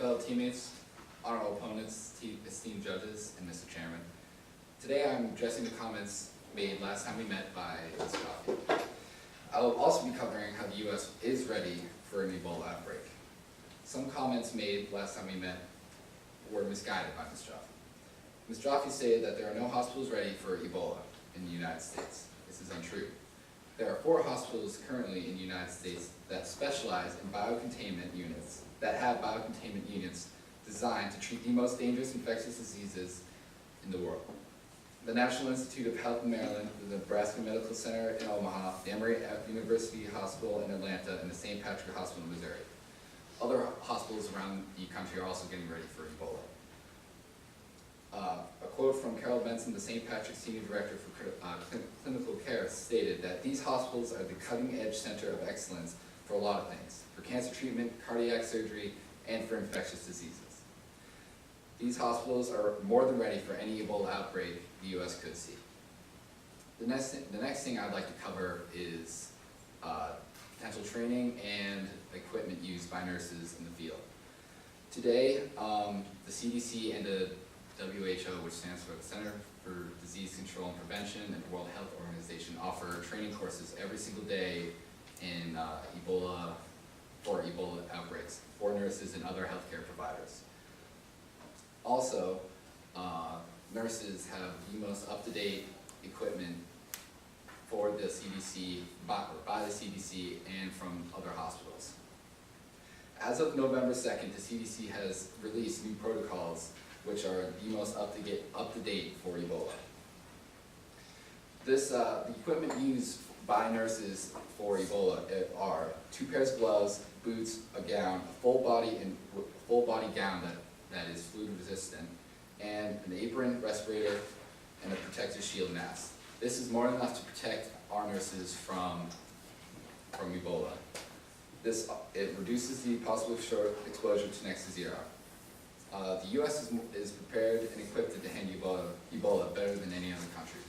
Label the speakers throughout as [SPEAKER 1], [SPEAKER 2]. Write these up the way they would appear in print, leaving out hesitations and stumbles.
[SPEAKER 1] Rebuttal teammates, honorable opponents, esteemed judges, and Mr. Chairman. Today I'm addressing the comments made last time we met by Ms. Jaffe. I will also be covering how the U.S. is ready for an Ebola outbreak. Some comments made last time we met were misguided by Ms. Jaffe. Ms. Jaffe stated that there are no hospitals ready for Ebola in the United States. This is untrue. There are 4 hospitals currently in the United States that specialize in biocontainment units, that have biocontainment units designed to treat the most dangerous infectious diseases in the world. The National Institute of Health in Maryland, the Nebraska Medical Center in Omaha, the Emory University Hospital in Atlanta, and the St. Patrick Hospital in Missouri. Other hospitals around the country are also getting ready for Ebola. A quote from Carol Benson, the St. Patrick Senior Director for Clinical Care, stated that these hospitals are the cutting-edge center of excellence for a lot of things, for cancer treatment, cardiac surgery, and for infectious diseases. These hospitals are more than ready for any Ebola outbreak the U.S. could see. The next thing I'd like to cover is potential training and equipment used by nurses in the field. Today, the CDC and the WHO, which stands for the Center for Disease Control and Prevention, and the World Health Organization, offer training courses every single day in Ebola outbreaks for nurses and other healthcare providers. Also, nurses have the most up-to-date equipment for the CDC, by the CDC and from other hospitals. As of November 2nd, the CDC has released new protocols which are the most up-to-date for Ebola. The equipment used by nurses for Ebola are 2 pairs of gloves, boots, a gown, a full body gown that is fluid resistant, and an apron, respirator, and a protective shield mask. This is more than enough to protect our nurses from Ebola. It reduces the possible exposure to next to zero. The U.S. is prepared and equipped to handle Ebola better than any other country.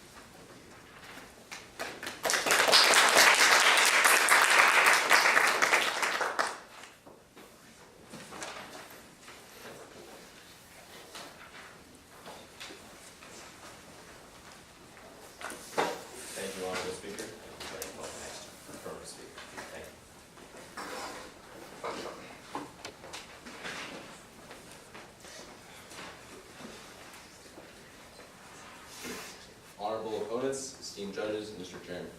[SPEAKER 2] Thank you, Honorable Speaker. Perfect Speaker. Thank you. Honorable opponents, esteemed judges, and Mr. Chairman,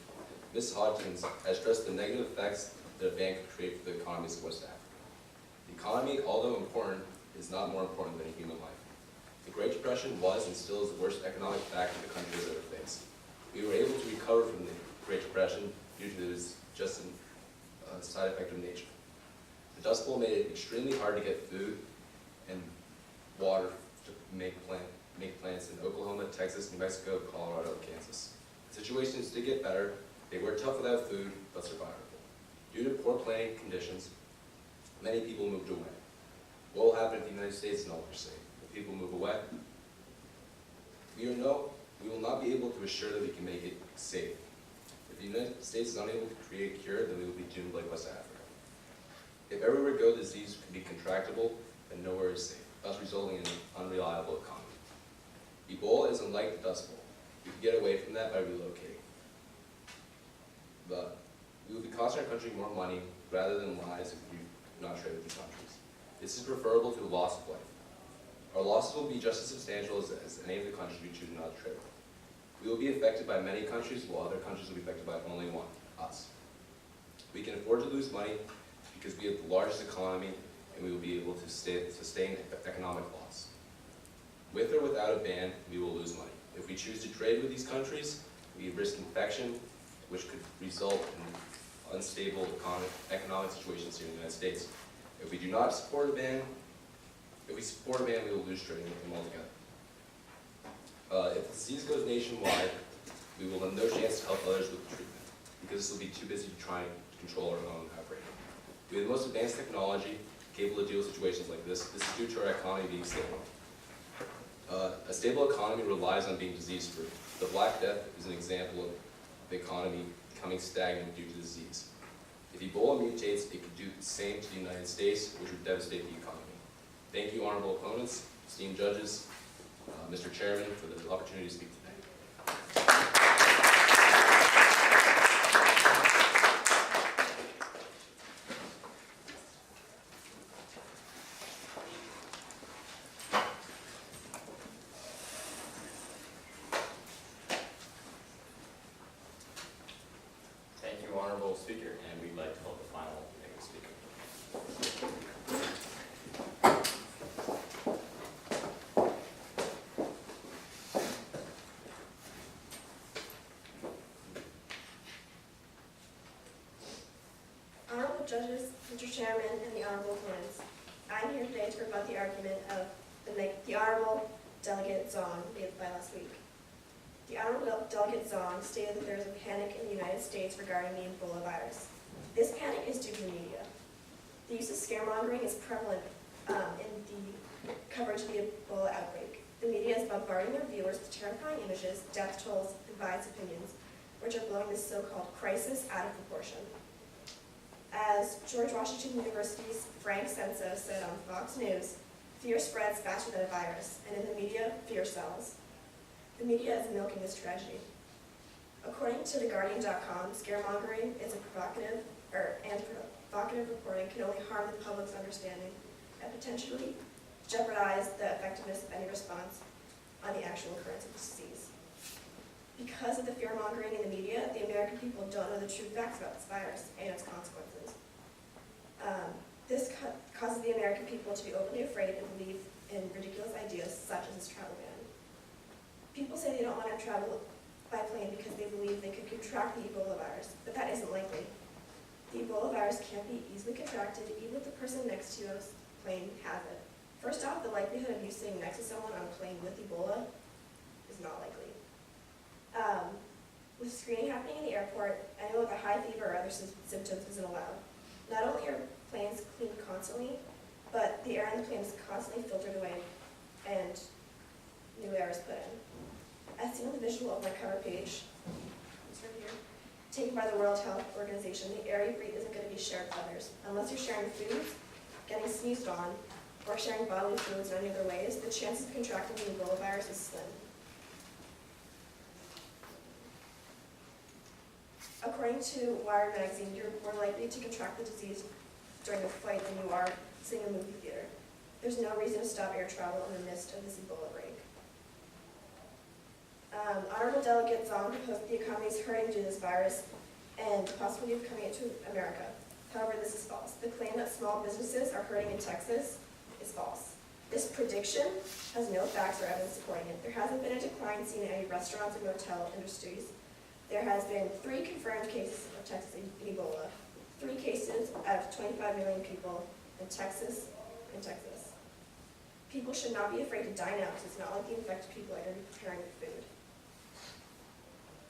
[SPEAKER 2] Ms. Hodgkins has stressed the negative effects that a ban could create for the economies of West Africa. The economy, although important, is not more important than human life. The Great Depression was and still is the worst economic factor the country has ever faced. We were able to recover from the Great Depression due to this just a side effect of nature. The Dust Bowl made it extremely hard to get food and water to make plants in Oklahoma, Texas, New Mexico, Colorado, and Kansas. The situations did get better. They were tough without food, but survivable. Due to poor planning conditions, many people moved away. What will happen if the United States is no longer safe? If people move away, we will not be able to assure that we can make it safe. If the United States is unable to create a cure, then we will be doomed like West Africa. If everywhere we go, the disease can be contractable, then nowhere is safe, thus resulting in an unreliable economy. Ebola is unlike the Dust Bowl. We can get away from that by relocating. But we will be costing our country more money rather than lives if we do not trade with these countries. This is preferable to the loss of life. Our losses will be just as substantial as any of the countries we choose not to trade with. We will be affected by many countries, while other countries will be affected by only one, us. We can afford to lose money because we have the largest economy and we will be able to sustain economic loss. With or without a ban, we will lose money. If we choose to trade with these countries, we risk infection, which could result in unstable economic situations here in the United States. If we do not support a ban, we will lose trade with them altogether. If the disease goes nationwide, we will have no chance to help others with the treatment, because this will be too busy to try and control our own outbreak. We have the most advanced technology capable of dealing with situations like this. This is due to our economy being stable. A stable economy relies on being disease-free. The Black Death is an example of the economy becoming stagnant due to disease. If Ebola mutates, it could do the same to the United States, which would devastate the economy. Thank you, honorable opponents, esteemed judges, Mr. Chairman, for the opportunity to speak today.
[SPEAKER 3] Thank you, honorable speaker, and we'd like to call the final negative speaker.
[SPEAKER 4] Honorable judges, Mr. Chairman, and the honorable opponents, I'm here today to rebut the argument of the honorable delegate Zong made by last week. The honorable delegate Zong stated that there is a panic in the United States regarding the Ebola virus. This panic is due to the media. The use of scaremongering is prevalent in the coverage of the Ebola outbreak. The media is bombarding their viewers with terrifying images, death tolls, and biased opinions, which are blowing this so-called crisis out of proportion. As George Washington University's Frank Senso said on Fox News, fear spreads faster than a virus, and in the media, fear sells. The media is milking this tragedy. According to TheGuardian.com, scaremongering is a provocative reporting can only harm the public's understanding and potentially jeopardize the effectiveness of any response on the actual occurrence of the disease. Because of the fear-mongering in the media, the American people don't know the true facts about this virus and its consequences. This causes the American people to be openly afraid and believe in ridiculous ideas such as this travel ban. People say they don't want to travel by plane because they believe they could contract the Ebola virus, but that isn't likely. The Ebola virus can't be easily contracted even if the person next to you on the plane has it. First off, the likelihood of you sitting next to someone on a plane with Ebola is not likely. With screening happening in the airport, anyone with a high fever or other symptoms isn't allowed. Not only are planes cleaned constantly, but the air in the plane is constantly filtered away and new air is put in. As seen in the visual of my cover page, it's right here, taken by the World Health Organization, the air you breathe isn't going to be shared with others. Unless you're sharing foods, getting sneezed on, or sharing bodily fluids in any other ways, the chances of contracting the Ebola virus is slim. According to Wired magazine, you're more likely to contract the disease during a flight than you are sitting in a movie theater. There's no reason to stop air travel in the midst of this Ebola break. Honorable Delegate Zong proposed that the economy is hurting due to this virus and the possibility of coming into America. However, this is false. The claim that small businesses are hurting in Texas is false. This prediction has no facts or evidence supporting it. There hasn't been a decline seen in any restaurants or motel industries. There has been 3 confirmed cases of Texas Ebola, 3 cases out of 25 million people in Texas. People should not be afraid to dine out because it's not like the infected people are going to be preparing food.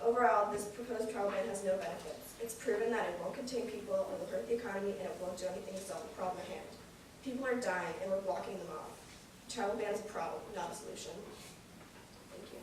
[SPEAKER 4] Overall, this proposed travel ban has no benefits. It's proven that it won't contain people, it will hurt the economy, and it won't do anything to solve the problem at hand. People are dying, and we're blocking them off. The travel ban is a problem, not a solution. Thank you.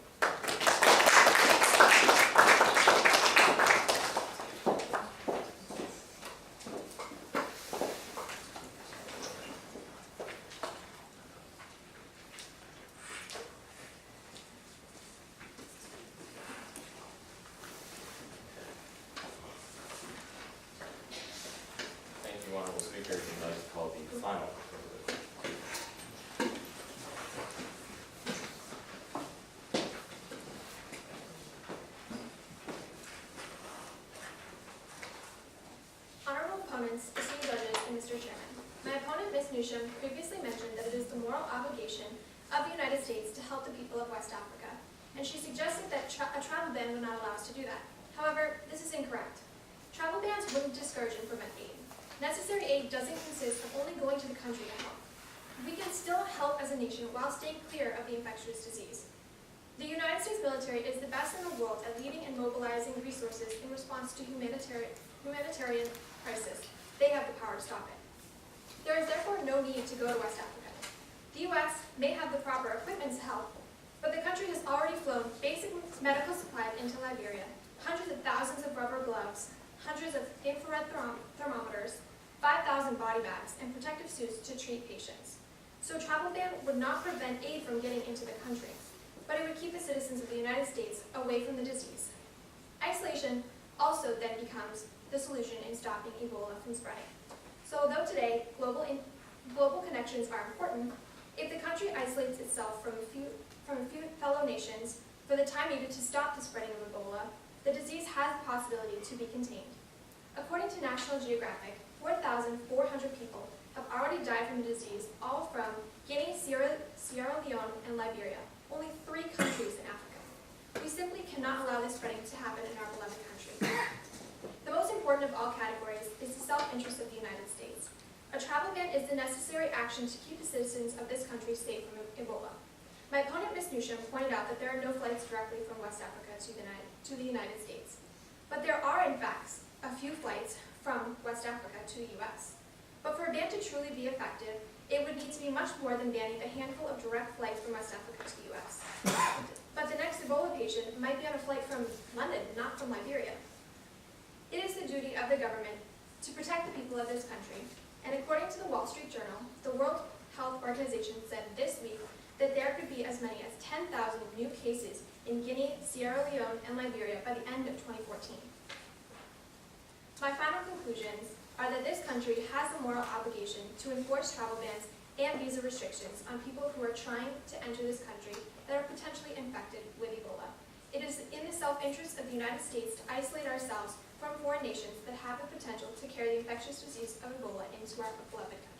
[SPEAKER 3] Thank you, honorable speaker. We'd like to call the final.
[SPEAKER 5] Honorable opponents, esteemed judges, and Mr. Chairman. My opponent, Ms. Newsham, previously mentioned that it is the moral obligation of the United States to help the people of West Africa, and she suggested that a travel ban would not allow us to do that. However, this is incorrect. Travel bans wouldn't discourage and prevent aid. Necessary aid doesn't consist of only going to the country to help. We can still help as a nation while staying clear of the infectious disease. The United States military is the best in the world at leading and mobilizing resources in response to humanitarian crisis. They have the power to stop it. There is therefore no need to go to West Africa. The U.S. may have the proper equipment to help, but the country has already flown basic medical supplies into Liberia, hundreds of thousands of rubber gloves, hundreds of infrared thermometers, 5,000 body bags, and protective suits to treat patients. So a travel ban would not prevent aid from getting into the country, but it would keep the citizens of the United States away from the disease. Isolation also then becomes the solution in stopping Ebola from spreading. So although today global connections are important, if the country isolates itself from a few fellow nations for the time needed to stop the spreading of Ebola, the disease has the possibility to be contained. According to National Geographic, 4,400 people have already died from the disease, all from Guinea, Sierra Leone, and Liberia, only 3 countries in Africa. We simply cannot allow this spreading to happen in our beloved country. The most important of all categories is the self-interest of the United States. A travel ban is the necessary action to keep the citizens of this country safe from Ebola. My opponent, Ms. Newsham, pointed out that there are no flights directly from West Africa to the United States. But there are, in fact, a few flights from West Africa to the U.S. But for a ban to truly be effective, it would need to be much more than banning the handful of direct flights from West Africa to the U.S. But the next Ebola patient might be on a flight from London, not from Liberia. It is the duty of the government to protect the people of this country, and according to the Wall Street Journal, the World Health Organization said this week that there could be as many as 10,000 new cases in Guinea, Sierra Leone, and Liberia by the end of 2014. My final conclusions are that this country has the moral obligation to enforce travel bans and visa restrictions on people who are trying to enter this country that are potentially infected with Ebola. It is in the self-interest of the United States to isolate ourselves from foreign nations that have the potential to carry the infectious disease of Ebola into our beloved country.